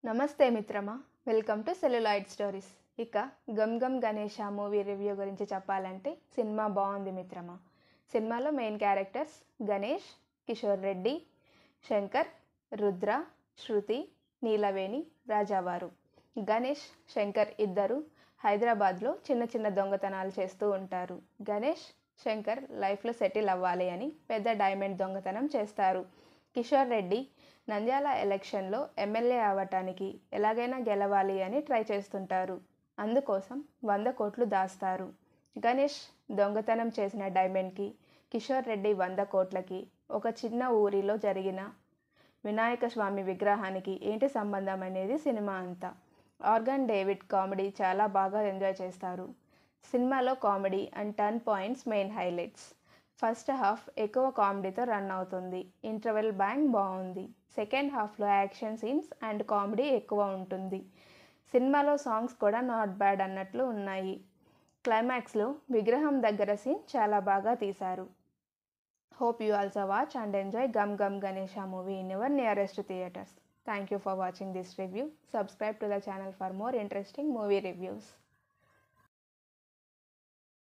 నమస్తే మిత్రమా, welcome to celluloid stories. ఇక గమ్ గమ్ గణేష మూవీ రివ్యూ గురించి చెప్పాలంటే సినిమా బాగుంది మిత్రమా. సినిమాలో మెయిన్ క్యారెక్టర్స్ గణేష్, కిషోర్ రెడ్డి, శంకర్, రుద్ర, శృతి, నీలవేణి, రాజావారు. గణేష్, శంకర్ ఇద్దరు హైదరాబాద్లో చిన్న చిన్న దొంగతనాలు చేస్తూ ఉంటారు. గణేష్, శంకర్ లైఫ్లో సెటిల్ అవ్వాలి అని పెద్ద డైమండ్ దొంగతనం చేస్తారు. కిషోర్ రెడ్డి నంద్యాల ఎలక్షన్లో ఎమ్మెల్యే అవ్వటానికి ఎలాగైనా గెలవాలి అని ట్రై చేస్తుంటారు. అందుకోసం 100 కోట్లు దాస్తారు. గణేష్ దొంగతనం చేసిన డైమండ్కి, కిషోర్ రెడ్డి 100 కోట్లకి, ఒక చిన్న ఊరిలో జరిగిన వినాయక స్వామి విగ్రహానికి ఏంటి సంబంధం అనేది సినిమా అంతా. ఆర్గన్ డేవిడ్ కామెడీ చాలా బాగా ఎంజాయ్ చేస్తారు. సినిమాలో comedy and turn points main highlights. First half ఎక్కువ కామెడీతో రన్ అవుతుంది. ఇంటర్వెల్ బ్యాంగ్ బాగుంది. సెకండ్ హాఫ్లో యాక్షన్ సీన్స్ అండ్ కామెడీ ఎక్కువ ఉంటుంది. సినిమాలో సాంగ్స్ కూడా నాట్ బ్యాడ్ అన్నట్లు ఉన్నాయి. క్లైమాక్స్లో విగ్రహం దగ్గర సీన్ చాలా బాగా తీశారు. Hope you also watch and enjoy Gum Gum Ganesha movie in your nearest theaters. Thank you for watching this review. Subscribe to the channel for more interesting movie reviews.